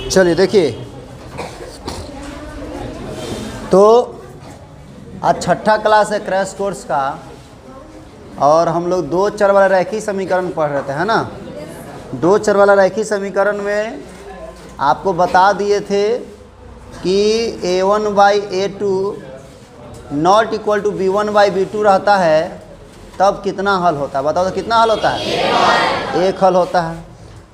चलिए देखिए, तो आज छठा क्लास है क्रैश कोर्स का और हम लोग दो चर वाला रैखिक समीकरण पढ़ रहे थे, है ना। दो चर वाला रैखिक समीकरण में आपको बता दिए थे कि a1/a2 not equal to b1/b2 रहता है तब कितना हल होता है। बताओ तो कितना हल होता है? एक हल होता है।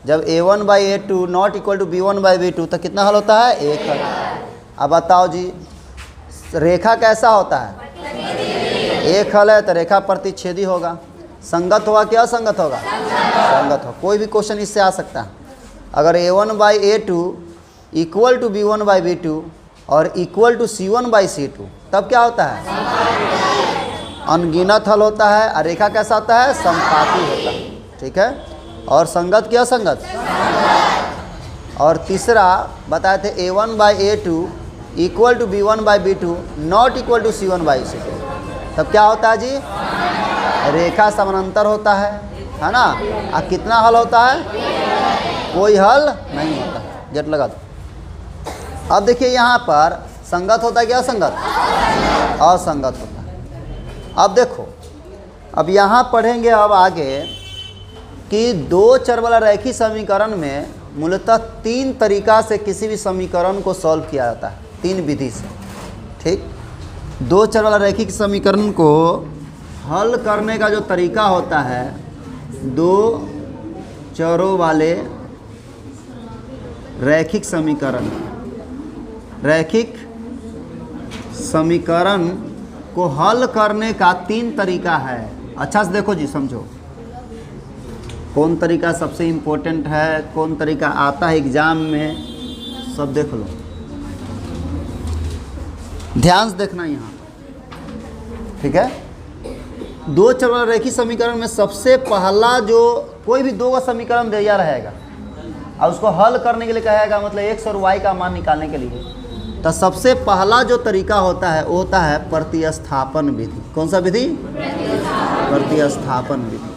जब a1/a2 not equal to b1/b2 तो कितना हल होता है? एक हल। अब बताओ जी, रेखा कैसा होता है? एक हल है तो रेखा प्रतिच्छेदी होगा। संगत होगा क्या असंगत होगा? संगत हो। कोई भी क्वेश्चन इससे आ सकता है। अगर a1/a2 इक्वल टू b1/b2 और इक्वल टू c1/c2 तब क्या होता है? अनगिनत हल होता है। और रेखा कैसा होता है? समपाती होता है। ठीक है। और संगत क्या असंगत? और तीसरा बताए थे a1/a2 equal to b1/b2 not equal to c1/c2 तब क्या होता है जी? रेखा समानांतर होता है ना। और कितना हल होता है? कोई हल नहीं होता। गेट लगा दो। अब देखिए यहाँ पर संगत होता है क्या असंगत? असंगत होता है। अब देखो, अब यहाँ पढ़ेंगे अब आगे कि दो चर वाला रैखिक समीकरण में मूलतः तीन तरीका से किसी भी समीकरण को सॉल्व किया जाता है, तीन विधि से। ठीक। दो चर वाला रैखिक समीकरण को हल करने का जो तरीका होता है, दो चरों वाले रैखिक समीकरण, रैखिक समीकरण को हल करने का तीन तरीका है। अच्छा से देखो जी, समझो कौन तरीका सबसे इम्पोर्टेंट है, कौन तरीका आता है एग्जाम में, सब देख लो। ध्यान से देखना यहाँ, ठीक है। दो चर वाला रैखिक समीकरण में सबसे पहला जो कोई भी दो का समीकरण दिया रहेगा और उसको हल करने के लिए कहेगा, मतलब x और y का मान निकालने के लिए, तो सबसे पहला जो तरीका होता है वो होता है प्रतिस्थापन विधि। कौन सा विधि? प्रतिस्थापन विधि।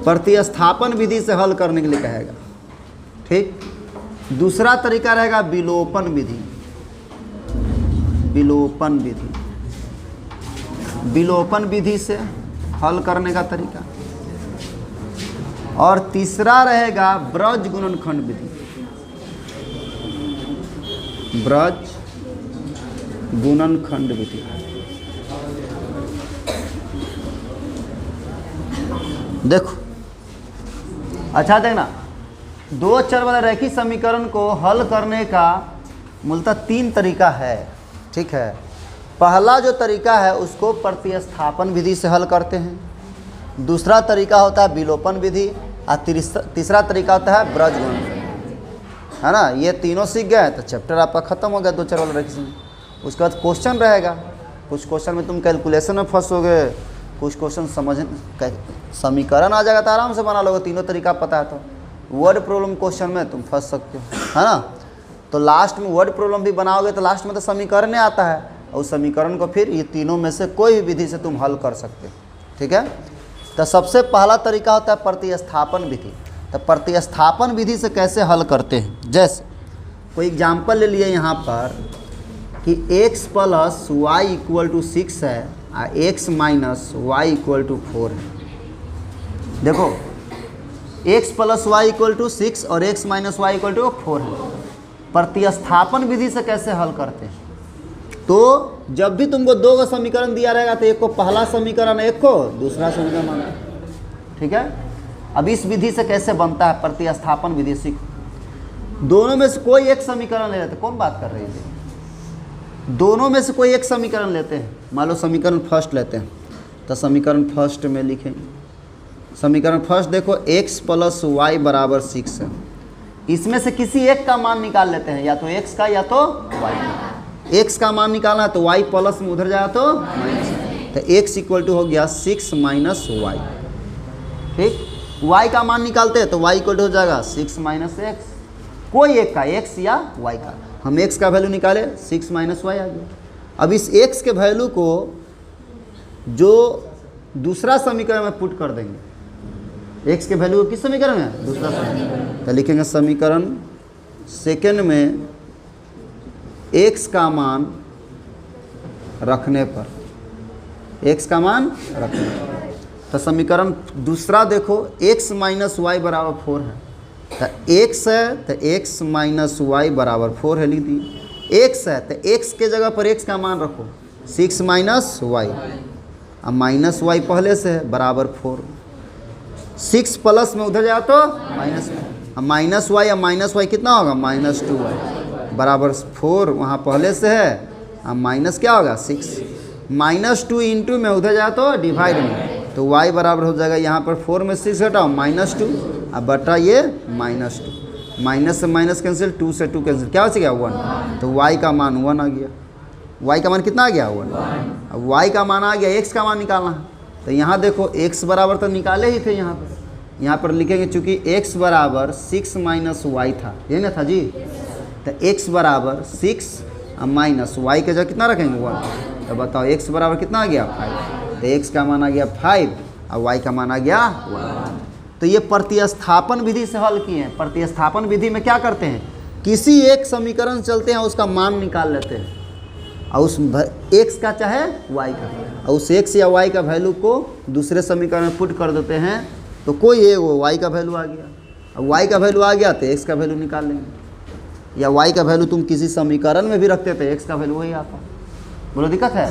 प्रतिस्थापन विधि से हल करने के लिए कहेगा। ठीक। दूसरा तरीका रहेगा विलोपन विधि। विलोपन विधि, विलोपन विधि से हल करने का तरीका। और तीसरा रहेगा ब्रज गुणनखंड विधि। ब्रज गुणनखंड विधि। देखो, अच्छा देखना, दो चर वाला रैखिक समीकरण को हल करने का मूलतः तीन तरीका है। ठीक है। पहला जो तरीका है उसको प्रतिस्थापन विधि से हल करते हैं। दूसरा तरीका होता है विलोपन विधि और तीसरा तरीका होता है ब्रज गुणनखंड, है ना। ये तीनों सीख गए तो चैप्टर आपका खत्म हो गया दो चर वाला रैखिक समीकरण। उसके बाद क्वेश्चन रहेगा। कुछ क्वेश्चन में तुम कैलकुलेशन में फंसोगे, कुछ क्वेश्चन समझ समीकरण आ जाएगा तो आराम से बना लोगे, तीनों तरीका पता है तो। वर्ड प्रॉब्लम क्वेश्चन में तुम फंस सकते हो, है ना। तो लास्ट में वर्ड प्रॉब्लम भी बनाओगे तो लास्ट में तो समीकरण ही आता है, और उस समीकरण को फिर ये तीनों में से कोई भी विधि से तुम हल कर सकते हो। ठीक है। तो सबसे पहला तरीका होता है प्रतिस्थापन विधि। तो प्रतिस्थापन विधि से कैसे हल करते हैं, जैसे कोई एग्जाम्पल ले लिए यहाँ पर कि x + y = 6 है और x - y = 4 है। देखो, x + y = 6 और x - y = 4 है। प्रतिस्थापन विधि से कैसे हल करते हैं? तो जब भी तुमको दो का समीकरण दिया रहेगा तो एक को पहला समीकरण, एक को दूसरा समीकरण माना। ठीक है। अब इस विधि से कैसे बनता है प्रतिस्थापन विधि, सीखो। दोनों में से कोई एक समीकरण ले लेते। कौन बात कर रही है? दोनों में से कोई एक समीकरण लेते हैं। मान लो समीकरण फर्स्ट लेते हैं, तो समीकरण फर्स्ट में लिखेंगे। समीकरण फर्स्ट देखो, x + y = 6 है। इसमें से किसी एक का मान निकाल लेते हैं, या तो x का या तो y का। x का मान निकालना है तो y प्लस में उधर जाएगा तो माइनस, तो x = हो गया 6 - y। ठीक। y का मान निकालते हैं तो y = हो जाएगा 6 - x। कोई एक का, x या y का। हम x का वैल्यू निकाले, 6 - y आ गया। अब इस x के वैल्यू को जो दूसरा समीकरण में पुट कर देंगे, एक्स के वैल्यू किस समीकरण में, दूसरा समीकरण। तो लिखेंगे समीकरण सेकेंड में एक्स का मान रखने पर, एक्स का मान रखने पर। तो समीकरण दूसरा देखो, x माइनस वाई बराबर 4 है। तो x है तो x माइनस वाई बराबर 4 है, लिख दी। x है तो x के जगह पर x का मान रखो 6 माइनस वाई, अब माइनस वाई पहले से है बराबर 4। 6 प्लस में उधर जाए तो माइनस में, अब माइनस वाई, अब माइनस वाई कितना होगा, माइनस 2y बराबर 4 वहाँ पहले से है, अब माइनस क्या होगा 6। -2 इंटू में उधर जाए तो डिवाइड में, तो y बराबर हो जाएगा यहाँ पर 4 में 6 घटाओ -2, अब बटा ये -2, माइनस से माइनस कैंसिल, 2 से 2 कैंसिल, क्या बच गया 1। तो y का मान 1 आ गया। y का मान कितना आ गया 1। अब y का मान आ गया, x का मान निकालना है। तो यहाँ देखो x बराबर तो निकाले ही थे, यहाँ पर लिखेंगे चूँकि x बराबर 6 माइनस वाई था, यही ना था जी। तो x बराबर 6 माइनस वाई के जगह कितना रखेंगे 1। तो बताओ x बराबर कितना आ गया 5। तो x का मान आ गया 5 और y का मान आ गया 1। तो ये प्रतिस्थापन विधि से हल किए हैं। प्रतिस्थापन विधि में क्या करते हैं, किसी एक समीकरण चलते हैं उसका मान निकाल लेते हैं और उस x का चाहे y का, और उस x या y का वैल्यू को दूसरे समीकरण में पुट कर देते हैं, तो कोई एक वो y का वैल्यू आ गया। अब y का वैल्यू आ गया तो x का वैल्यू निकाल लेंगे, या y का वैल्यू तुम किसी समीकरण में भी रखते थे, x का वैल्यू वही आता। बोलो दिक्कत है।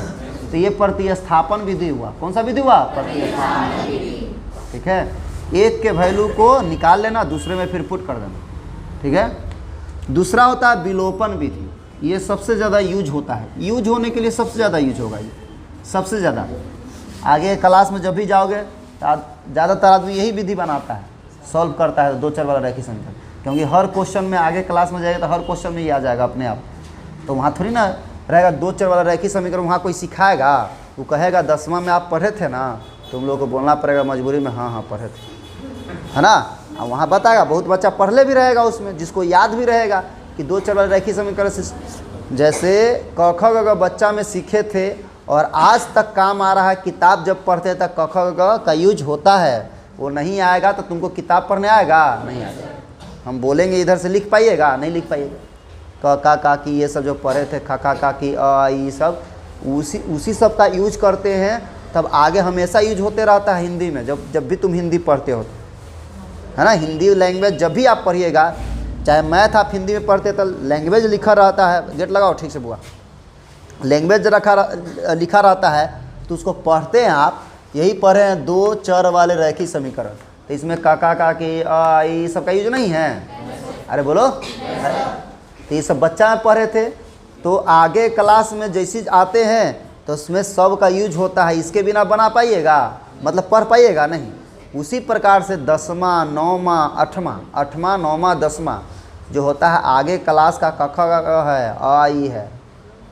तो ये प्रतिस्थापन विधि हुआ। कौन सा विधि हुआ, प्रतिस्थापन विधि। ठीक है, एक के वैल्यू को निकाल लेना, दूसरे में फिर पुट कर देना। ठीक है। दूसरा होता है विलोपन विधि। ये सबसे ज़्यादा यूज होता है, यूज होने के लिए सबसे ज़्यादा यूज होगा ये, सबसे ज़्यादा। आगे क्लास में जब भी जाओगे तो ज़्यादातर आदमी यही विधि बनाता है, सॉल्व करता है 2 चर वाला रैखिक समीकरण, क्योंकि हर क्वेश्चन में आगे क्लास में जाएगा तो हर क्वेश्चन में ये आ जाएगा अपने आप। तो वहाँ थोड़ी ना रहेगा 2 चर वाला रैखिक समीकरण, वहाँ कोई सिखाएगा, वो कहेगा 10वां में आप पढ़े थे ना, तुम लोग को बोलना पड़ेगा मजबूरी में, हाँ पढ़े थे, है ना। और वहाँ बताएगा, बहुत बच्चा पढ़ले भी रहेगा उसमें, जिसको याद भी रहेगा कि 2 चर वाले रैखिक समीकरण से, जैसे क ख ग घ बच्चा में सीखे थे और आज तक काम आ रहा है। किताब जब पढ़ते तक क ख ग घ का यूज होता है, वो नहीं आएगा तो तुमको किताब पढ़ने आएगा, नहीं आएगा। हम बोलेंगे इधर से लिख पाइएगा, नहीं लिख पाइएगा। क का का की ये सब जो पढ़े थे, ख का की अ ई सब, उसी सब का यूज करते हैं, तब आगे हमेशा यूज होते रहता है हिंदी में। जब भी तुम हिंदी पढ़ते हो, है ना, हिंदी लैंग्वेज जब भी आप पढ़िएगा, चाहे मैथ आप हिंदी में पढ़ते तो लैंग्वेज लिखा रहता है, गेट लगाओ ठीक से बुआ, लैंग्वेज लिखा रहता है, तो उसको पढ़ते हैं आप। यही पढ़े हैं 2 चर वाले रैखिक समीकरण, तो इसमें का की अ ई सब का यूज नहीं है। अरे बोलो, तो ये सब बच्चा में पढ़े थे, तो आगे क्लास में जैसे आते हैं तो उसमें सब का यूज होता है। इसके बिना बना पाइएगा, मतलब पढ़ पाइएगा नहीं। उसी प्रकार से 10वां 9वां 8वां 9वां 10वां जो होता है आगे क्लास का क ख ग है, अ ई है,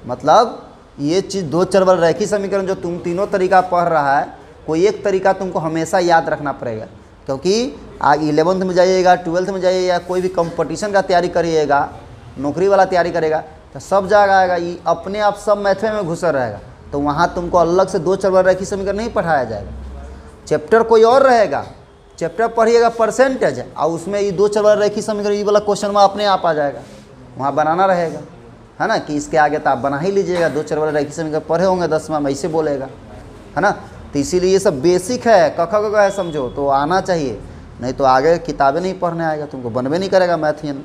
मतलब ये चीज़ 2 चर वाला रैखिक समीकरण जो तुम तीनों तरीका पढ़ रहा है, कोई एक तरीका तुमको हमेशा याद रखना पड़ेगा, क्योंकि आगे 11th में जाइएगा, 12th में जाइएगा, कोई भी कंपटीशन का तैयारी करिएगा, नौकरी वाला तैयारी करेगा, तो सब जगह आएगा, ये अपने आप सब मैथ में घुसा रहेगा। तो वहाँ तुमको अलग से 2 चर वाला रैखिक समीकरण नहीं पढ़ाया जाएगा। चैप्टर कोई और रहेगा, चैप्टर पढ़िएगा परसेंटेज, और उसमें ये 2 चर वाला रैखिक समीकरण ये वाला क्वेश्चन में अपने आप आ जाएगा, वहाँ बनाना रहेगा, है ना, कि इसके आगे तो आप बना ही लीजिएगा। 2 चर वाला रैखिक समीकरण पढ़े होंगे 10वां में, ऐसे बोलेगा, है ना। तो इसीलिए ये सब बेसिक है, क ख ग घ है, समझो तो आना चाहिए, नहीं तो आगे किताबें नहीं पढ़ने आएगा, तुमको बनबे नहीं करेगा मैथियन।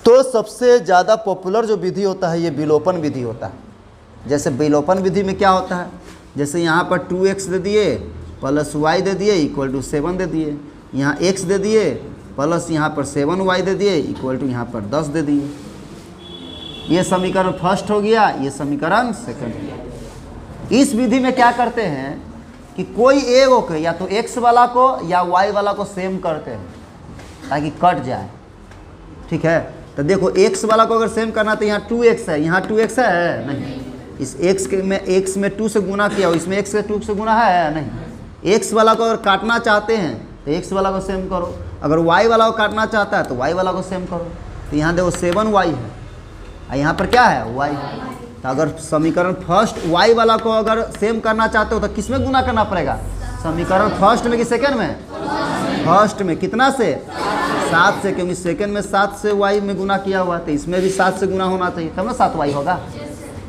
तो सबसे ज़्यादा पॉपुलर जो विधि होता है ये विलोपन विधि होता है। जैसे विलोपन विधि में क्या होता है, जैसे यहाँ पर 2x दे दिए प्लस y दे दिए इक्वल टू 7 दे दिए, यहाँ x दे दिए प्लस यहाँ पर 7y दे दिए इक्वल टू यहाँ पर 10 दे दिए। ये समीकरण फर्स्ट हो गया, ये समीकरण सेकंड हो गया। इस विधि में क्या करते हैं कि कोई एगो को या तो x वाला को या y वाला को सेम करते हैं ताकि कट जाए। ठीक है, तो देखो x वाला को अगर सेम करना तो यहाँ 2x है, यहाँ 2x है नहीं, इस x में 2 से गुना किया और इसमें x से 2 से गुना है नहीं। x वाला को अगर काटना चाहते हैं तो x वाला को सेम करो, अगर y वाला को काटना चाहता है तो y वाला को सेम करो। तो यहाँ देखो 7y है और यहाँ पर क्या है y है। तो अगर समीकरण फर्स्ट y वाला को अगर सेम करना चाहते हो तो किस में गुना करना पड़ेगा, समीकरण फर्स्ट में कि सेकंड में? फर्स्ट में। कितना से? 7 से, क्योंकि सेकंड में 7 से y में गुना किया हुआ है, तो इसमें भी 7 से गुना होना चाहिए, तब ना 7y होगा।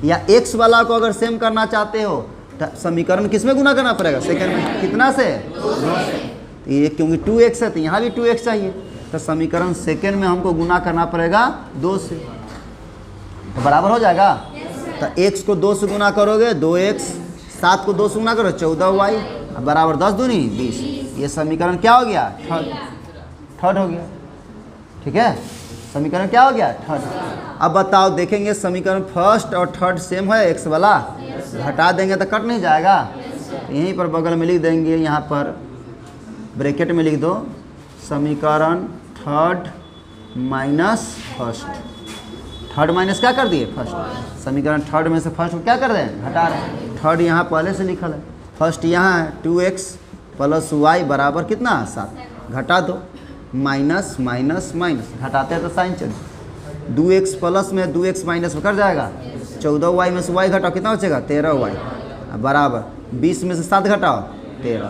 या x वाला को अगर सेम करना चाहते हो तो समीकरण किस में गुना करना पड़ेगा? सेकंड में। कितना से? 2 से। ये क्योंकि 2x है तो यहाँ भी 2x चाहिए, तो समीकरण सेकंड में हमको गुना करना पड़ेगा 2 से, तो बराबर हो जाएगा। तो x को 2 से गुना करोगे 2x, 7 को 2 से गुना करो 14y, बराबर 10 दूनी 20। ये समीकरण क्या हो गया? थर्ड हो गया। ठीक है, समीकरण क्या हो गया? थर्ड। अब बताओ, देखेंगे समीकरण फर्स्ट और थर्ड सेम है x वाला, घटा देंगे तो कट नहीं जाएगा। यहीं पर बगल में लिख देंगे, यहाँ पर ब्रैकेट में लिख दो समीकरण third minus first. Third minus क्या कर दिए? फर्स्ट। समीकरण थर्ड में से फर्स्ट को क्या कर रहे हैं? घटा रहे हैं। थर्ड यहाँ पहले से लिखल है, फर्स्ट यहाँ है 2x प्लस y बराबर कितना? 7। घटा दो, माइनस माइनस माइनस, घटाते हैं तो साइन चेंज। 2x प्लस में 2x माइनस में कट जाएगा, 14y में से y घटाओ, कितना बचेगा? 13y बराबर 20 में से 7 घटाओ 13,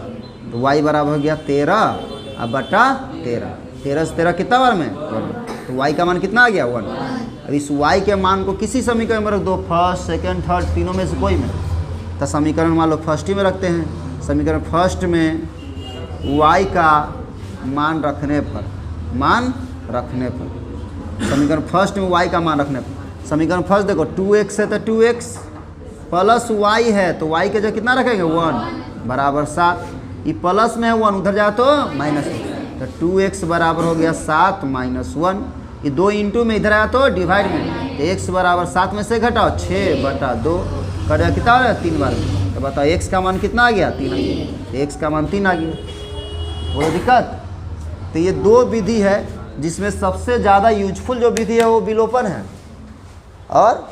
तो y बराबर हो गया 13 अब बटा 13। 13 से 13 कितना बार में? 1। तो y का मान कितना आ गया? 1। अब इस y के मान को किसी समीकरण में रख दो, फर्स्ट सेकंड थर्ड तीनों में से कोई में, तो समीकरण मान लो फर्स्ट ही में रखते हैं। समीकरण फर्स्ट में y का मान रखने पर, समीकरण फर्स्ट में y का मान रखने पर, समीकरण फर्स्ट देखो 2x है तो 2x प्लस y है तो y के जगह कितना रखेंगे? 1 बराबर 7। ये प्लस में है 1, उधर जाए तो माइनस, तो 2x बराबर हो गया 7 माइनस 1। ये 2 इंटू में इधर आया तो डिवाइड में, तो x बराबर 7 में से घटाओ 6 बटा 2, कट कितना आ रहा है? 3 बार में। तो बताओ x का मान कितना आ गया? 3 आ गया। x का मान 3 आ गया। वो दिक्कत। तो ये 2 विधि है जिसमें सबसे ज़्यादा यूजफुल जो विधि है वो विलोपन है, और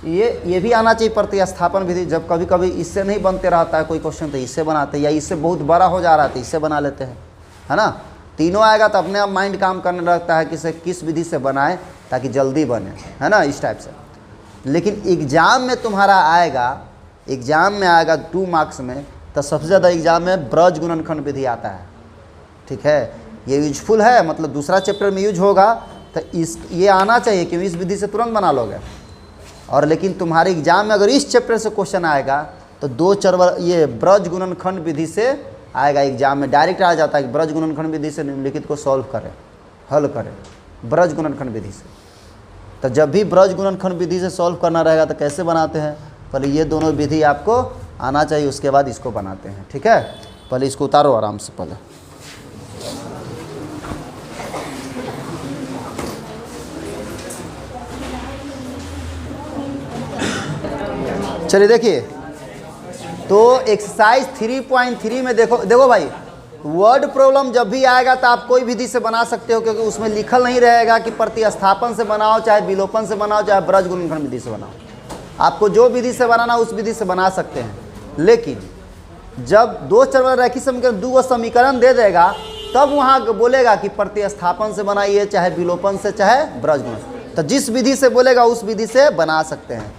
ये भी आना चाहिए प्रतिस्थापन विधि। जब कभी कभी इससे नहीं बनते रहता है कोई क्वेश्चन तो इससे बनाते हैं, या इससे बहुत बड़ा हो जा रहा है तो इससे बना लेते हैं, है ना। तीनों आएगा तो अपने आप माइंड काम करने लगता है कि इसे किस विधि से बनाएं ताकि जल्दी बने, है ना, इस टाइप से। लेकिन एग्ज़ाम में तुम्हारा आएगा, एग्ज़ाम में आएगा 2 मार्क्स में, तो सबसे ज़्यादा एग्ज़ाम में ब्रज गुणनखंड विधि आता है। ठीक है, ये यूजफुल है, मतलब दूसरा चैप्टर में यूज होगा, तो ये आना चाहिए क्योंकि इस विधि से तुरंत बना लोगे। और लेकिन तुम्हारे एग्जाम में अगर इस चैप्टर से क्वेश्चन आएगा तो 2 चर ये ब्रज गुणनखंड विधि से आएगा। एग्जाम में डायरेक्ट आ जाता है कि ब्रज गुणनखंड विधि से निम्नलिखित को सॉल्व करें, हल करें ब्रज गुणनखंड विधि से। तो जब भी ब्रज गुणनखंड विधि से सॉल्व करना रहेगा तो कैसे बनाते हैं? पहले ये दोनों विधि आपको आना चाहिए, उसके बाद इसको बनाते हैं। ठीक है, पहले इसको उतारो आराम से पहले। चलिए देखिए, तो एक्सरसाइज 3.3 में देखो भाई, वर्ड प्रॉब्लम जब भी आएगा तो आप कोई विधि से बना सकते हो, क्योंकि उसमें लिखल नहीं रहेगा कि प्रतिस्थापन से बनाओ, चाहे विलोपन से बनाओ, चाहे ब्रज गुणनखंड विधि से बनाओ। आपको जो विधि से बनाना उस विधि से बना सकते हैं। लेकिन जब 2 चर वाला रैखिक समीकरण 2 समीकरण दे देगा तब वहाँ बोलेगा कि प्रतिस्थापन से बनाइए, चाहे विलोपन से, चाहे ब्रज गुणन। तो जिस विधि से बोलेगा उस विधि से बना सकते हैं।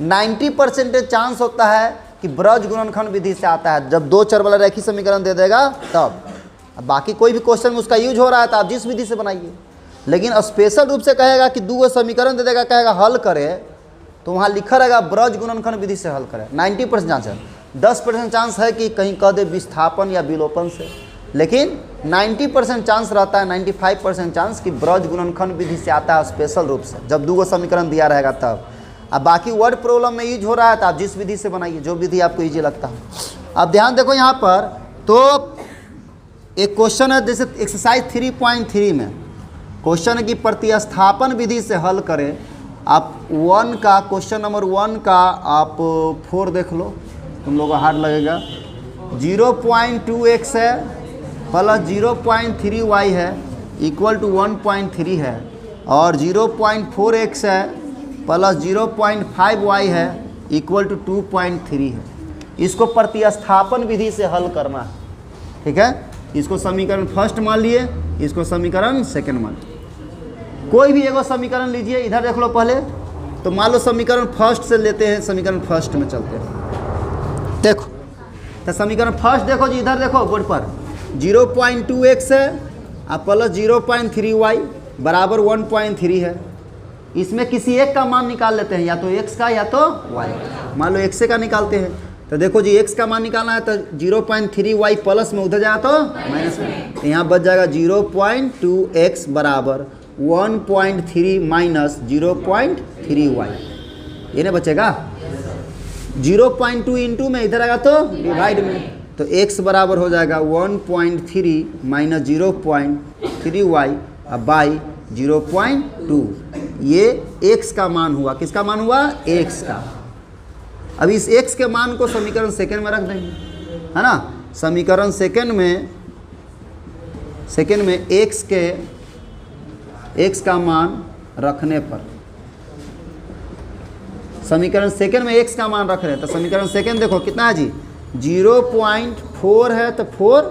90% चांस होता है कि ब्रज गुणनखंड विधि से आता है, जब 2 चर वाला रैखिक समीकरण दे देगा तब। अब बाकी कोई भी क्वेश्चन में उसका यूज हो रहा है तो आप जिस विधि से बनाइए। लेकिन स्पेशल रूप से कहेगा कि 2 समीकरण दे देगा, कहेगा हल करे, तो वहाँ लिखा रहेगा ब्रज गुणनखंड विधि से हल करे। 90% चांस है। 10% चांस है कि कहीं कह दे विस्थापन या विलोपन से, लेकिन 90% चांस रहता है, 95% चांस कि ब्रज गुणनखंड विधि से आता है स्पेशल रूप से, जब 2 समीकरण दिया रहेगा तब। अब बाकी वर्ड प्रॉब्लम में यूज हो रहा है तो आप जिस विधि से बनाइए, जो विधि आपको ईजी लगता है। अब ध्यान देखो यहाँ पर, तो एक क्वेश्चन है, जैसे एक्सरसाइज 3.3 में क्वेश्चन है कि प्रतिस्थापन विधि से हल करें। आप 1 का क्वेश्चन नंबर 1 का आप 4 देख लो, तुम लोगों को हार्ड लगेगा। 0.2x है प्लस 0.3y है इक्वल टू 1.3 है, और 0.4x है प्लस 0.5y है इक्वल टू 2.3 है। इसको प्रतिस्थापन विधि से हल करना है। ठीक है, इसको समीकरण फर्स्ट मान लिए, इसको समीकरण सेकंड मान लिए। कोई भी एगो समीकरण लीजिए, इधर देख लो पहले। तो मान लो समीकरण फर्स्ट से लेते हैं, समीकरण फर्स्ट में चलते हैं। देखो तो समीकरण फर्स्ट देखो जी, इधर देखो बोर्ड पर 0.2x है और प्लस 0.3y बराबर 1.3 है। इसमें किसी एक का मान निकाल लेते हैं, या तो x का या तो y। मान लो x का निकालते हैं, तो देखो जी x का मान निकालना है तो 0.3y प्लस में उधर जाएगा तो माइनस में, तो यहाँ बच जाएगा 0.2x बराबर 1.3 माइनस 0.3y। ये ना बचेगा 0.2 इंटू में इधर आएगा तो डिवाइड में, तो x बराबर हो जाएगा 1.3 माइनस 0.3y बाई 0.2। ये x का मान हुआ। किसका मान हुआ? x का। अब इस x के मान को समीकरण सेकंड में रख देंगे, है ना। समीकरण सेकंड में x का मान रखने पर, समीकरण सेकंड में x का मान रख रहे हैं, तो समीकरण सेकंड देखो कितना है जी, 0.4 है तो 4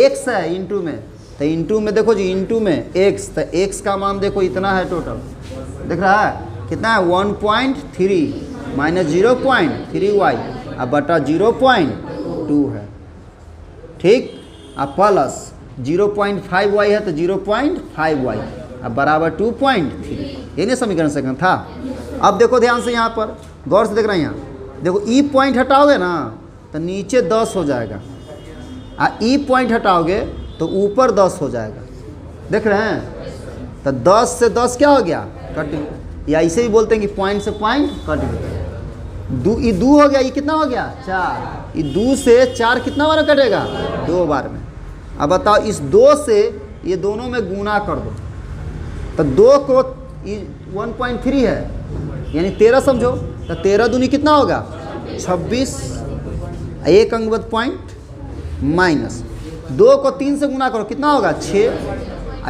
x है इंटू में, तो इंटू में देखो जी, इंटू में x, तो x का मान देखो इतना है टोटल, दिख रहा है कितना है 1.3 माइनस 0.3y अब बटा 0.2 है, ठीक। अब प्लस 0.5y है तो 0.5y अब बराबर 2.3। ये नहीं समीकरण सेकंड था। अब देखो ध्यान से, यहाँ पर गौर से देख रहे हैं, यहाँ देखो ई पॉइंट हटाओगे ना तो नीचे 10 हो जाएगा, और ई पॉइंट हटाओगे तो ऊपर 10 हो जाएगा, देख रहे हैं। तो 10 से 10 क्या हो गया? कट गया। या ऐसे ही बोलते हैं कि पॉइंट से पॉइंट कट गया। ये 2 हो गया, ये कितना हो गया? 4। ये 2 से 4 कितना बार कटेगा? 2 बार में। अब बताओ, इस 2 से ये दोनों में गुना कर दो, तो 2 को 1.3 है यानी 13 समझो, तो 13 दूनी कितना होगा? 26। एक अंकवत पॉइंट माइनस 2 को 3 से गुना करो, कितना होगा? 6।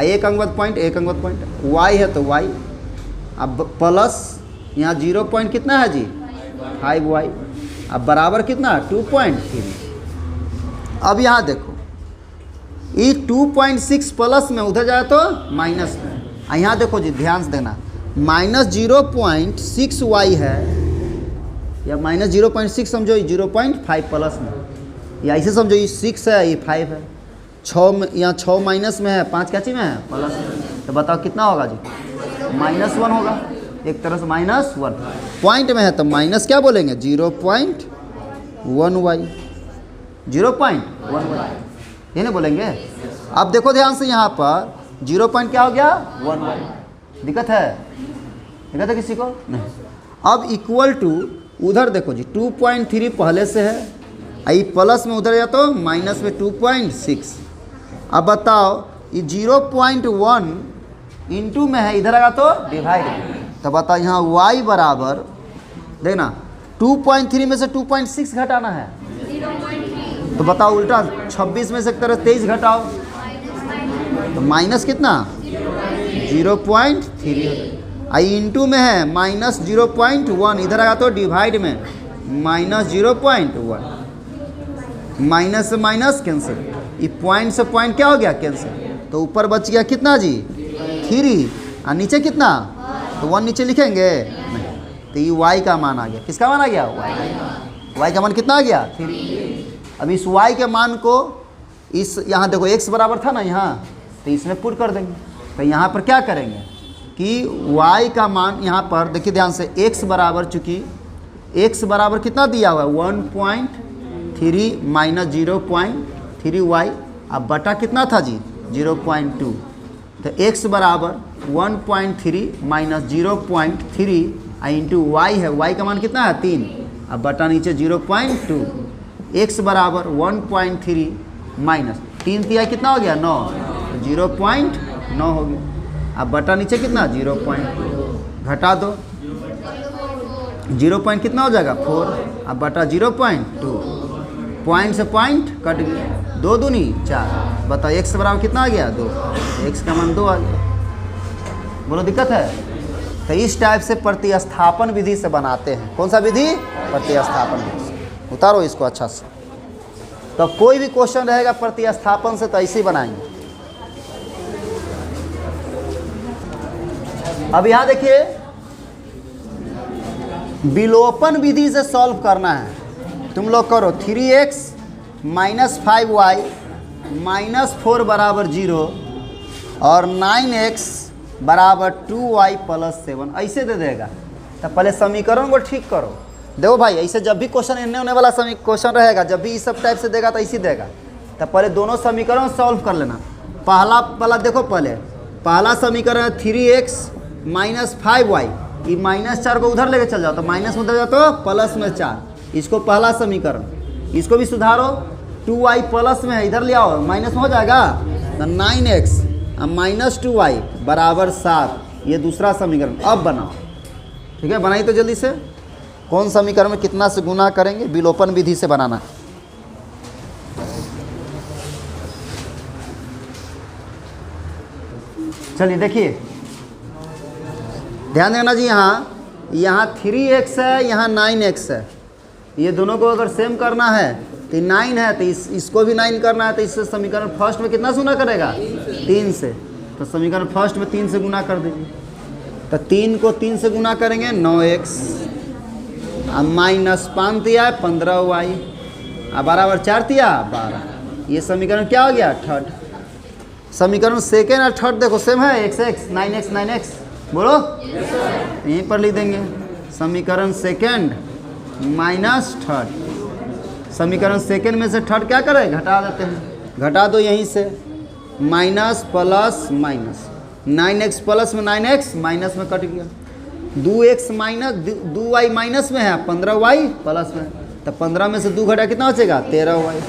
एक अंकवत पॉइंट, एक अंकवत पॉइंट y है तो y, अब प्लस यहाँ 0 पॉइंट कितना है जी? 5y, अब बराबर कितना? 2.3। अब यहाँ देखो, ये 2.6 प्लस में उधर जाए तो माइनस में, यहाँ देखो जी ध्यान से देना, माइनस 0.6y है, या माइनस 0.6 समझो, 0.5 प्लस में, या ऐसे समझो ये 6 है, ये 5 है, 6 में, यहाँ 6 माइनस में है, 5 क्या चीज में है? प्लस में। तो बताओ कितना होगा जी? -1 होगा, एक तरह से -1। पॉइंट में है तो माइनस क्या बोलेंगे? 0.1y, 0.1y ये नहीं बोलेंगे। अब देखो ध्यान से, यहाँ पर 0 पॉइंट क्या हो गया? 1y। दिक्कत है किसी को? नहीं। अब इक्वल टू उधर देखो जी, 2.3 पहले से है, आई प्लस में उधर या तो माइनस में 2.6। अब बताओ, ये 0.1 इंटू में है, इधर आएगा तो डिवाइड, तो बताओ यहाँ y बराबर, देखना 2.3 में से 2.6 घटाना है, तो बताओ उल्टा 26 में से एक तरह 23 घटाओ, तो माइनस कितना? 0.3। आई इंटू में है माइनस 0.1, इधर आएगा तो डिवाइड में माइनस 0.1, माइनस से माइनस कैंसिल, ये पॉइंट से पॉइंट क्या हो गया? कैंसिल। तो ऊपर बच गया कितना जी? 3, और नीचे कितना? तो 1 नीचे लिखेंगे नहीं, तो ये y का मान आ गया। किसका मान आ गया? y का मान कितना आ गया? 3। अब इस y के मान को इस, यहाँ देखो x बराबर था ना यहाँ, तो इसमें पुट कर देंगे। तो यहाँ पर क्या करेंगे कि y का मान यहाँ पर देखिए ध्यान से, x बराबर, चूँकि x बराबर कितना दिया हुआ है? 1.3 माइनस 0.3y, अब बटा कितना था जी? 0.2। तो x बराबर 1.3 माइनस 0.3 इंटू y है, y का मान कितना है? 3, अब बटा नीचे 0.2। x बराबर 1.3 माइनस 3 तिया कितना हो गया? 9, तो 0.9 हो गया। अब बटा नीचे कितना? 0.2 घटा दो, 0 पॉइंट कितना हो जाएगा? 4, अब बटा 0.2, पॉइंट से पॉइंट कट गया, 2 दूनी 4। बताओ x बराबर कितना आ गया? 2, x का मान 2 आ गया। बोलो दिक्कत है? तो इस टाइप से प्रतिस्थापन विधि से बनाते हैं। कौन सा विधि? प्रतिस्थापन विधि से। उतारो इसको अच्छा से, तो कोई भी क्वेश्चन रहेगा प्रतिस्थापन से तो ऐसे ही बनाएंगे। अब यहाँ देखिए, विलोपन विधि से सॉल्व करना है। तुम लोग करो 3x माइनस 5y माइनस 4 बराबर 0 और 9x बराबर 2y प्लस 7 ऐसे दे देगा। तो पहले समीकरण को ठीक करो। देखो भाई ऐसे जब भी क्वेश्चन इन्ने होने वाला क्वेश्चन रहेगा, जब भी इस सब टाइप से देगा तो ऐसे देगा। तो पहले दोनों समीकरण सॉल्व कर लेना। पहला देखो, पहला समीकरण है 3x माइनस 5y, ये -4 को उधर लेके चल जाओ तो माइनस में उधर जाओ तो प्लस में 4, इसको पहला समीकरण। इसको भी सुधारो, 2y प्लस में है, इधर ले आओ माइनस में हो जाएगा। तो 9x माइनस 2y बराबर 7, ये दूसरा समीकरण। अब बनाओ, ठीक है, बनाइए तो जल्दी से। कौन समीकरण में कितना से गुना करेंगे, विलोपन विधि से बनाना। चलिए देखिए, ध्यान देना जी, यहाँ 3x है, यहाँ 9x है। ये दोनों को अगर सेम करना है तो 9 है तो इसको भी 9 करना है। तो इससे समीकरण फर्स्ट में कितना से गुना करेगा, 3 से। तो समीकरण फर्स्ट में 3 से गुना कर दीजिए। तो 3 को 3 से गुना करेंगे 9x, अब माइनस 5 दिया 15y, अब बराबर 4 दिया 12। ये समीकरण क्या हो गया, थर्ड। समीकरण सेकेंड और थर्ड देखो सेम है, x 9x बोलो, यहीं पर लिख देंगे समीकरण सेकेंड माइनस थर्ड। समीकरण सेकेंड में से थर्ड क्या करें, घटा देते हैं, घटा दो यहीं से, minus plus minus, 9x plus में 9x माइनस में कट गया, 2x माइनस 2y माइनस में है, 15y प्लस में, तो 15 में से 2 घटा कितना बचेगा, 13y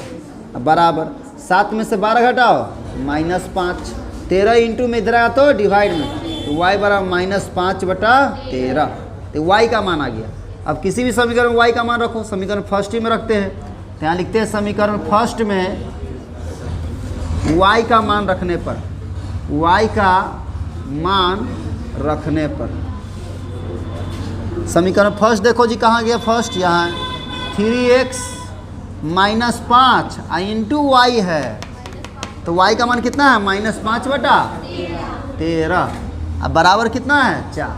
बराबर 7 में से 12 घटाओ -5, 13 इंटू में इधर आया तो डिवाइड में, तो y बराबर -5/13, तो y का मान आ गया। अब किसी भी समीकरण में y का मान रखो, समीकरण फर्स्ट ही में रखते हैं, तो यहाँ लिखते हैं समीकरण फर्स्ट में y का मान रखने पर, y का मान रखने पर समीकरण फर्स्ट देखो जी कहाँ गया, फर्स्ट यहाँ 3x माइनस 5 इंटू वाई है, तो y का मान कितना है, -5/13, अब बराबर कितना है 4।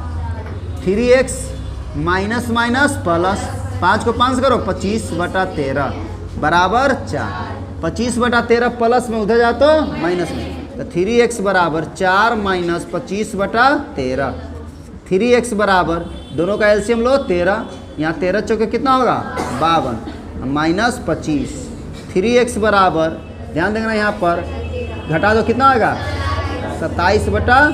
3x माइनस माइनस प्लस, 5 को 5 करो 25/13 बराबर 4, 25/13 प्लस में उधर जा तो माइनस में, तो 3x बराबर 4 माइनस 25/13, 3x बराबर दोनों का एलसीएम लो 13, यहाँ 13 चौके कितना होगा 52 माइनस 25, 3x बराबर ध्यान देना यहाँ पर घटा दो कितना होगा 27/13,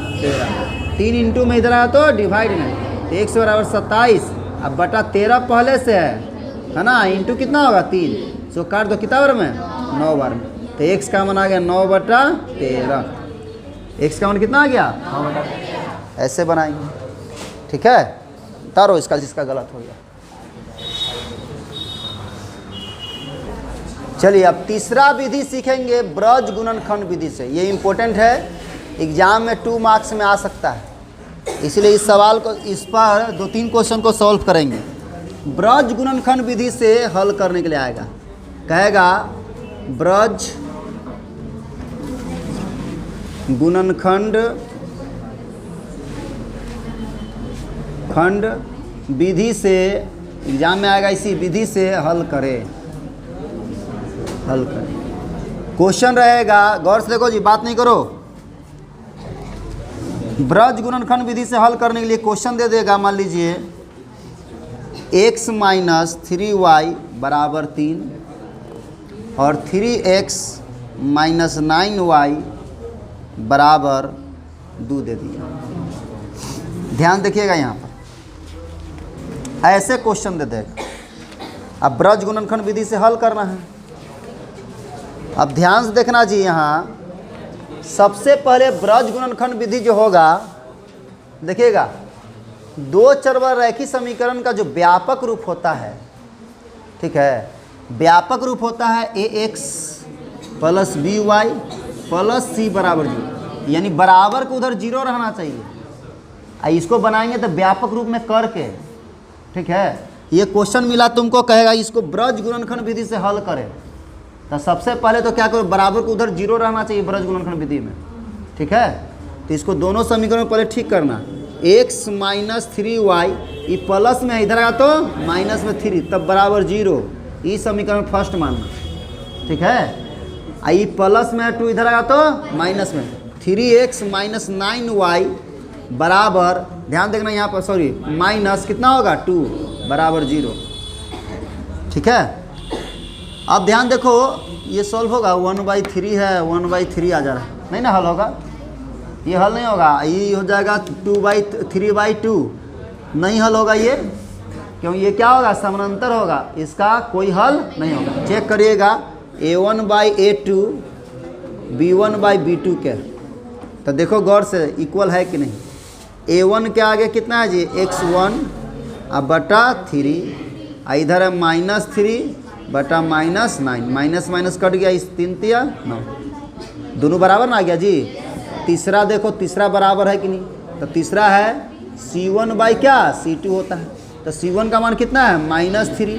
3 इंटू में इधर आया तो डिवाइड में, तो x बराबर 27, अब बटा 13 पहले से है ना, इंटू कितना होगा 3, सो काट दो कितना बार में 9 बार में, तो x का मान आ गया 9/13, x का मान कितना आ गया 9/13, ऐसे बनाएंगे, ठीक है। तारो इसका जिसका गलत हो गया। चलिए अब तीसरा विधि सीखेंगे ब्रज गुणनखंड विधि से, ये इम्पोर्टेंट है, एग्जाम में 2 मार्क्स में आ सकता है, इसलिए इस सवाल को, इस पर 2-3 क्वेश्चन को सॉल्व करेंगे। ब्रज गुणनखंड विधि से हल करने के लिए आएगा, कहेगा ब्रज गुणनखंड विधि से, एग्जाम में आएगा इसी विधि से हल करें, क्वेश्चन रहेगा, गौर से देखो जी, बात नहीं करो। ब्रज गुणनखंड विधि से हल करने के लिए क्वेश्चन दे देगा, मान लीजिए x माइनस 3y बराबर 3 और 3x माइनस 9y बराबर 2 दे दिया। ध्यान देखिएगा यहाँ पर ऐसे क्वेश्चन दे देगा, अब ब्रज गुणनखंड विधि से हल करना है। अब ध्यान से देखना जी, यहाँ सबसे पहले ब्रज गुणनखंड विधि जो होगा, देखिएगा 2 चर रैखिक समीकरण का जो व्यापक रूप होता है, ठीक है, व्यापक रूप होता है ax plus by plus c बराबर 0, यानी बराबर को उधर 0 रहना चाहिए। इसको बनाएंगे तो व्यापक रूप में करके, ठीक है, ये क्वेश्चन मिला तुमको, कहेगा इसको ब्रज गुणनखंड विधि से हल करें, तो सबसे पहले तो क्या करो, बराबर को उधर 0 रहना चाहिए ब्रज गुणनखंड विधि में, ठीक है। तो इसको दोनों समीकरण पहले ठीक करना, x माइनस 3y, ये प्लस में इधर आया तो माइनस में 3, तब बराबर 0, ये समीकरण फर्स्ट मानना, ठीक है। आई प्लस में 2 इधर आएगा तो माइनस में 3x माइनस 9y बराबर, ध्यान देखना यहाँ पर, सॉरी माइनस कितना होगा 2 बराबर 0, ठीक है। अब ध्यान देखो ये सॉल्व होगा, 1/3 है, 1/3 आ जा रहा है, नहीं ना हल होगा, ये हल नहीं होगा, ये हो जाएगा 3/2 नहीं हल होगा ये, क्यों ये क्या होगा समानांतर होगा, इसका कोई हल नहीं होगा। चेक करिएगा a1/a2 b1/b2 के, तो देखो गौर से इक्वल है कि नहीं। a1 के आगे कितना है जी x1 अब बटा 3, इधर है -3 बटा -9, माइनस माइनस कट गया, इस 3 तिया 9, दोनों बराबर ना आ गया जी। तीसरा देखो, तीसरा बराबर है कि नहीं, तो तीसरा है c1 क्या c2 होता है, तो c1 का मान कितना है -3,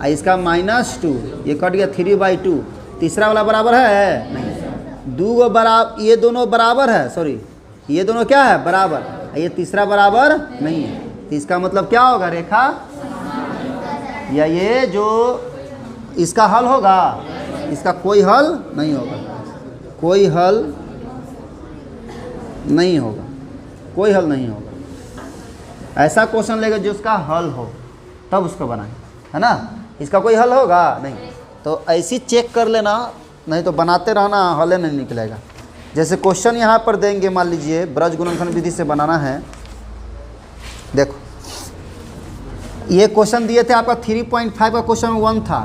इसका -2, ये कट गया 3/2, तीसरा वाला बराबर है नहीं, दो गो बराबर, ये दोनों बराबर है, सॉरी ये दोनों क्या है बराबर, ये तीसरा बराबर नहीं है, तो इसका मतलब क्या होगा रेखा, या ये जो इसका हल होगा, इसका कोई हल नहीं होगा, कोई हल नहीं होगा, कोई हल नहीं होगा। ऐसा क्वेश्चन लेगा जो उसका हल हो तब उसको बनाए, है ना, इसका कोई हल होगा नहीं, तो ऐसी चेक कर लेना, नहीं तो बनाते रहना हल नहीं निकलेगा। जैसे क्वेश्चन यहाँ पर देंगे, मान लीजिए ब्रज गुणनखंड विधि से बनाना है, देखो ये क्वेश्चन दिए थे आपका 3.5 का क्वेश्चन 1 था,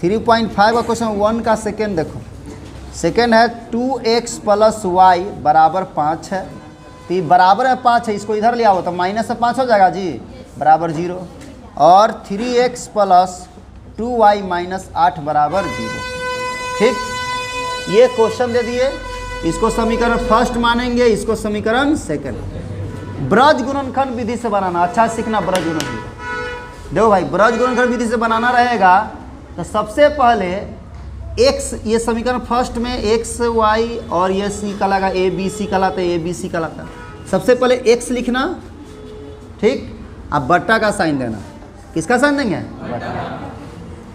3.5 का क्वेश्चन 1 का सेकेंड देखो, सेकेंड है 2x + y बराबर 5 है, तो ये बराबर है 5 है, इसको इधर ले आओ तो माइनस से 5 हो जाएगा जी बराबर 0, और 3x + 2y - 8 बराबर 0, ठीक। ये क्वेश्चन दे दिए, इसको समीकरण फर्स्ट मानेंगे, इसको समीकरण सेकंड। ब्रज गुणनखंड विधि से बनाना, अच्छा सीखना ब्रज गुणनखंड। देखो भाई ब्रज गुणनखंड विधि से बनाना रहेगा तो सबसे पहले x, ये समीकरण फर्स्ट में x y और ये c का लगा a b c कहलाता है, a b c कहलाता है। सबसे पहले x लिखना, ठीक, अब बट्टा का साइन देना, किसका साइन देंगे बट्टा,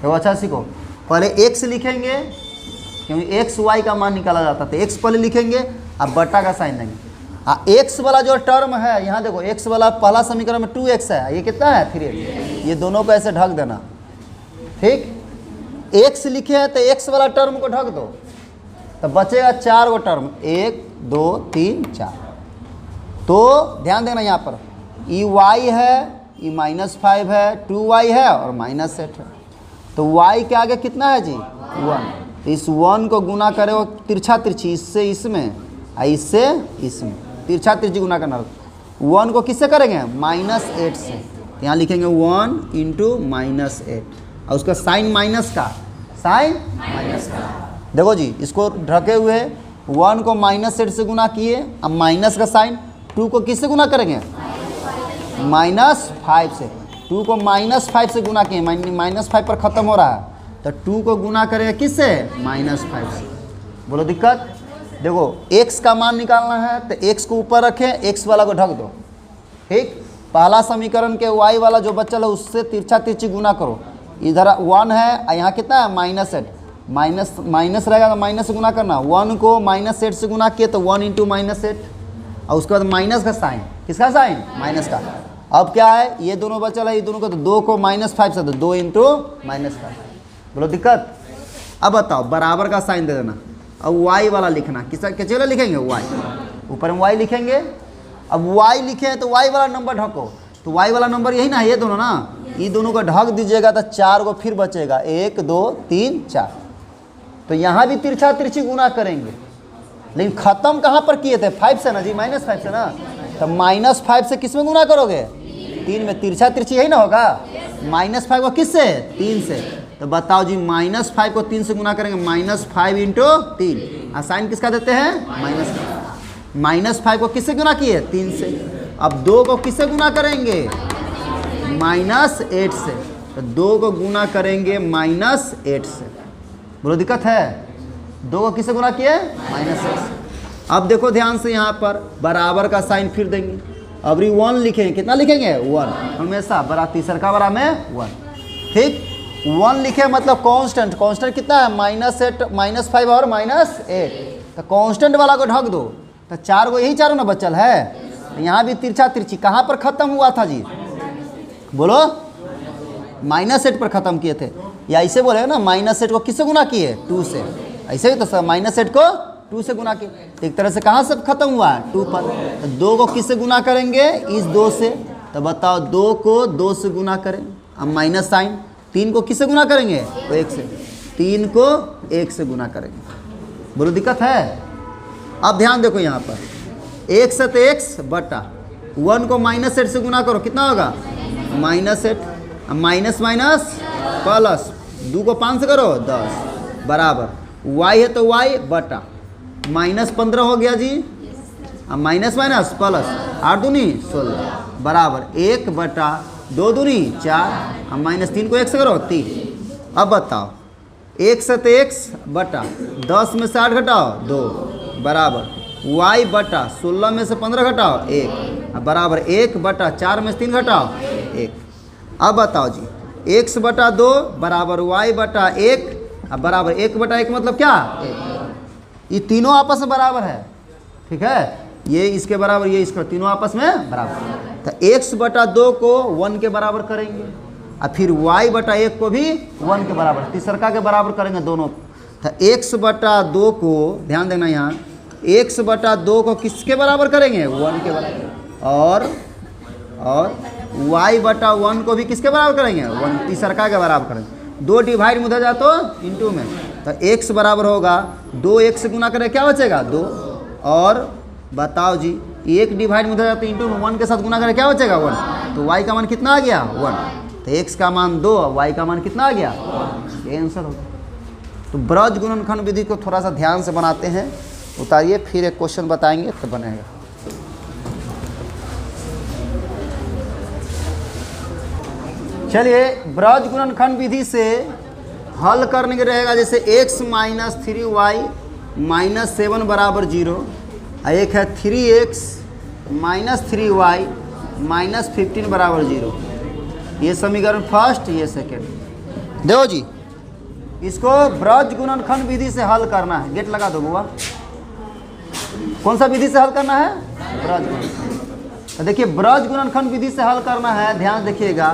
तो अच्छा सीखो, पहले x लिखेंगे क्योंकि x y का मान निकाला जाता है, तो x पहले लिखेंगे, अब बट्टा का साइन देंगे। x वाला जो टर्म है यहाँ देखो, x वाला पहला समीकरण में 2x है, ये कितना है 3x, ये दोनों को ऐसे ढक देना, ठीक। x लिखे हैं तो x वाला टर्म को ढक दो, तो बचेगा 4 गो टर्म, 1 2 3 4। तो ध्यान देना यहाँ पर ई y है, ई -5 है, 2y है और -8 है, तो y के आगे कितना है जी 1, इस 1 को गुना करे वो तिरछा तिरछी, इससे इसमें इससे इसमें, तिरछा तिरछी गुना करना, 1 को किससे करेंगे -8 से, यहाँ लिखेंगे 1 × -8 और उसका साइन माइनस का, साइन माइनस का। देखो जी इसको ढके हुए 1 को -8 से गुना किए, अब माइनस का साइन, 2 को किससे गुना करेंगे -5 से, 2 को -5 से गुना किए, -5 पर ख़त्म हो रहा है, तो 2 को गुना करेंगे किससे -5 से। बोलो दिक्कत। देखो x का मान निकालना है तो x को ऊपर रखें, x वाला को ढक दो, ठीक। पहला समीकरण के y वाला जो बच्चा है उससे तिरछा तिरछी गुना करो, इधर 1 है, यहाँ कितना है -8, माइनस रहेगा तो माइनस से गुना करना, 1 को -8 से गुना किए तो 1 × -8 और उसके बाद माइनस का साइन, किसका साइन माइनस का। अब क्या है, ये दोनों बचा है, ये दोनों को तो 2 को -5 से, तो 2 × -5। बोलो दिक्कत। अब बताओ बराबर का साइन दे देना, अब y वाला लिखना, किसका किस वाला लिखेंगे y, ऊपर में y लिखेंगे। अब y लिखे हैं तो y वाला नंबर ढको, तो y वाला नंबर यही ना, ये दोनों ना, ये दोनों को ढक दीजिएगा तो 4 को फिर बचेगा, 1 2 3 4। तो यहाँ भी तिरछा तिरछी गुना करेंगे, लेकिन ख़त्म कहाँ पर किए थे 5 से ना जी, -5 से ना, तो -5 से किस में गुना करोगे 3 में, तिरछा तिरछी यही ना होगा, -5 को किस से 3 से, तो बताओ जी -5 को 3 से गुना करेंगे, -5 × 3, साइन किसका देते हैं माइनस का, -5 को किससे गुना किए 3 से, अब 2 को किससे गुना करेंगे -8 से, तो 2 को गुना करेंगे -8 से। बोलो दिक्कत है, 2 को किससे गुना किए -8 से। अब देखो ध्यान से यहाँ पर बराबर का साइन फिर देंगे, अबरी 1 लिखेंगे, कितना लिखेंगे 1, हमेशा बड़ा तीसर का बड़ा में 1, ठीक। 1 लिखे मतलब कांस्टेंट, कांस्टेंट कितना है -8 -5 और -8, तो कांस्टेंट वाला को ढक दो, तो 4 को, यही चारों ना बचल है। यहाँ भी तिरछा तिरछी कहाँ पर ख़त्म हुआ था जी, बोलो -8 पर ख़त्म किए थे, या ऐसे बोले ना -8 को किससे गुना किए 2 से, ऐसे ही तो सब -8 को 2 से गुना किए, एक तरह से कहाँ से ख़त्म हुआ 2 पर। तो 2 को किससे गुना करेंगे, इस 2 से, तो बताओ 2 को 2 से गुना करें, अब माइनस साइन। 3 को किससे गुना करेंगे, तो 1 से, 3 को 1 से गुना करेंगे। बोलो दिक्कत है। अब ध्यान देखो यहाँ पर x से तो x बटा 1 को -8 से गुना करो, कितना होगा -8, माइनस माइनस प्लस 2 को 5 से करो 10 बराबर y है तो y बटा -15 हो गया जी, अब माइनस माइनस प्लस 8 दूनी 16 बराबर 1 बटा 2 दूनी 4, अब -3 को 1 से करो 3। अब बताओ x से तो x बटा 10 में से 8 घटाओ 2 बराबर y बटा 16 में से 15 घटाओ 1 बराबर 1 बटा 4 में से 3 घटाओ 1। अब बताओ जी x बटा 2 बराबर y बटा 1 बराबर 1 बटा 1 मतलब क्या 1। ये तीनों आपस में बराबर है, ठीक है, ये इसके बराबर, ये इसका, तीनों आपस में बराबर। तो x बटा 2 को 1 के बराबर करेंगे और फिर y बटा 1 को भी 1 के बराबर, तीसरका के बराबर करेंगे दोनों। तो x बटा 2 को, ध्यान देना यहाँ, x बटा 2 को किसके बराबर करेंगे 1 के बराबर, और y बटा 1 को भी किसके बराबर करेंगे 1, तीसरका के बराबर करेंगे। 2 डिवाइड में उधर जा तो इंटू में, तो x बराबर होगा 2, 1 से गुना करें क्या बचेगा 2, और बताओ जी 1 डिवाइड में उधर जाते इंटू में 1 के साथ गुना करें क्या बचेगा 1, तो y का मान कितना आ गया 1, तो x का मान 2, y का मान कितना आ गया, ये आंसर होगा। तो ब्रज गुणनखंड विधि को थोड़ा सा ध्यान से बनाते हैं, उतारिए, फिर एक क्वेश्चन बताएंगे तो बनेगा। चलिए ब्रज गुणनखंड विधि से हल करने के रहेगा, जैसे x माइनस 3y माइनस 7 बराबर 0, एक है 3x माइनस 3y माइनस 15 बराबर 0, ये समीकरण फर्स्ट, ये सेकेंड। देखो जी इसको ब्रज गुणनखंड विधि से हल करना है, गेट लगा दो बुआ। कौन सा विधि से हल करना है, ब्रज गुणनखंड। तो देखिए ब्रज गुणनखंड विधि से हल करना है, ध्यान देखिएगा।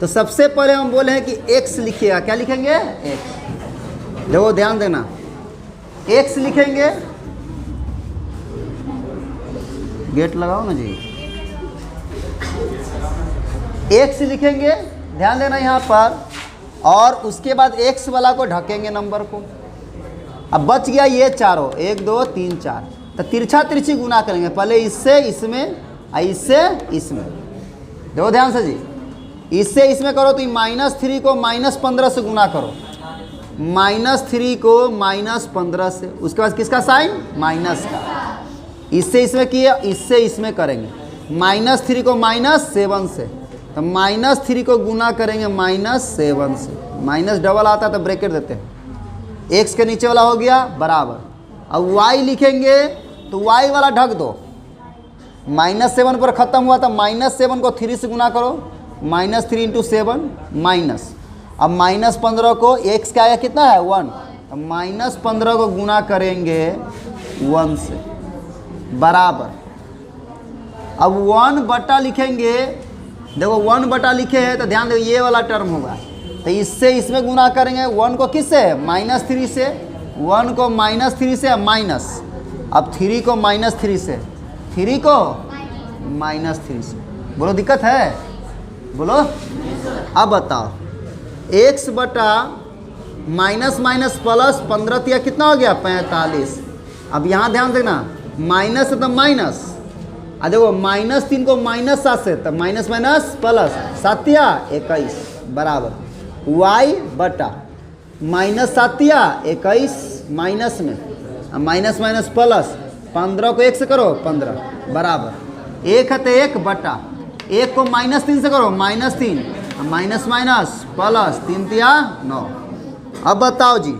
तो सबसे पहले हम बोले हैं कि x लिखिएगा, क्या लिखेंगे x, देखो ध्यान देना, x लिखेंगे, गेट लगाओ ना जी, x लिखेंगे, ध्यान देना यहाँ पर, और उसके बाद x वाला को ढकेंगे नंबर को। अब बच गया ये चारों, 1 2 3 4, तो तिरछा तिरछी गुना करेंगे, पहले इससे इसमें, इससे इसमें, देखो ध्यान से जी, इससे इसमें करो तो -3 को -15 से गुना करो, -3 को -15 से, उसके बाद किसका साइन माइनस का, इससे इसमें किए, इससे इसमें करेंगे, -3 को -7 से, तो -3 को गुना करेंगे -7 से, माइनस डबल आता है तो ब्रैकेट देते हैं, x के नीचे वाला हो गया बराबर। अब y लिखेंगे तो y वाला ढक दो, -7 पर ख़त्म हुआ था, -7 को 3 से गुना करो, -3 इंटू 7 माइनस, अब -15 को x का आया कितना है 1, तो -15 को गुना करेंगे 1 से बराबर। अब 1 बटा लिखेंगे, देखो 1 बटा लिखे हैं तो ध्यान दो ये वाला टर्म होगा, तो इससे इसमें गुना करेंगे, 1 को किससे -3 से, 1 को -3 से माइनस, अब 3 को -3 से, 3 को -3 से, बोलो दिक्कत है, बोलो। अब बताओ x बटा माइनस माइनस प्लस 15 तिया कितना हो गया 45। अब यहाँ ध्यान देना, माइनस है तो माइनस, देखो -3 को -7 से, तो माइनस माइनस प्लस 7 तिया 21 बराबर y बटा -7 तिया 21 माइनस में, माइनस माइनस प्लस 15 को 1 से करो 15 बराबर 1 है तो 1 बटा 1 को -3 से करो -3, माइनस माइनस प्लस 3 तिया 9। अब बताओ जी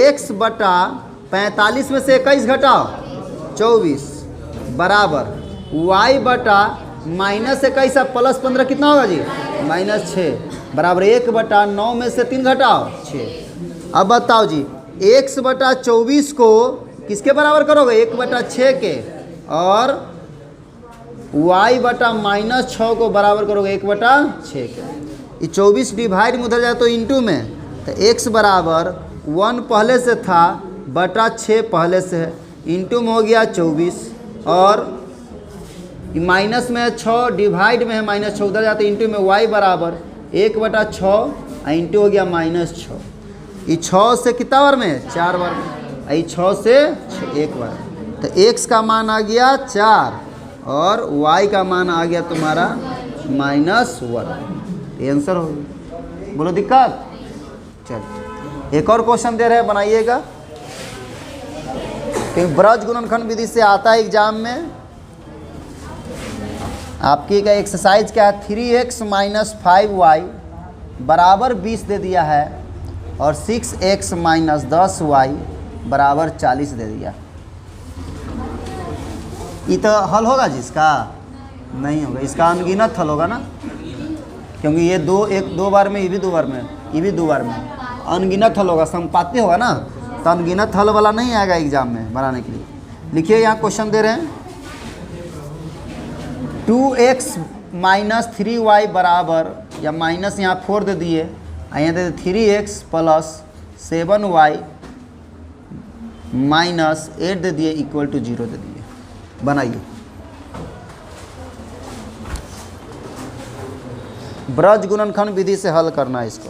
x बटा 45 में से 21 घटाओ 24 बराबर y बटा -21 प्लस 15 कितना होगा जी -6, बराबर 1/9 में से 3 घटाओ 6। अब बताओ जी, x/24 को किसके बराबर करोगे? 1/6 के, और y/-6 को बराबर करोगे 1/6 के। ये 24 डिवाइड में उधर जाए तो इंटू में, तो x बराबर 1 पहले से था बटा 6 पहले से है, इंटू में हो गया 24, और माइनस में 6 डिवाइड में है -6 उधर जाते इंटू में y बराबर 1/6 इंटू हो गया -6। ये 6 से कितना बार में? 4 बार में। ये 6 से 1 बार, तो x का मान आ गया 4 और y का मान आ गया तुम्हारा -1। ये आंसर हो गया। बोलो दिक्कत? चल एक और क्वेश्चन दे रहे हैं, बनाइएगा। क्योंकि ब्रज गुणनखंड विधि से आता है एग्जाम में। आपकी का एक्सरसाइज क्या है? 3x - 5y बराबर 20 दे दिया है, और 6x - 10y बराबर 40 दे दिया। ये तो हल होगा जिसका? नहीं होगा, इसका अनगिनत हल होगा ना, क्योंकि ये दो बार में, ये भी 2 बार में, ये भी 2 बार में, अनगिनत हल होगा, संपाती होगा ना, तो अनगिनत हल वाला नहीं आएगा एग्जाम में बनाने के लिए। लिखिए, यहाँ क्वेश्चन दे रहे हैं 2x - 3y बराबर, या माइनस यहाँ 4 दे दिए, यहाँ दे 3x + 7y - 8 दे दिए इक्वल टू 0 दे दिए। बनाइए। ब्रज गुणनखंड विधि से हल करना है इसको।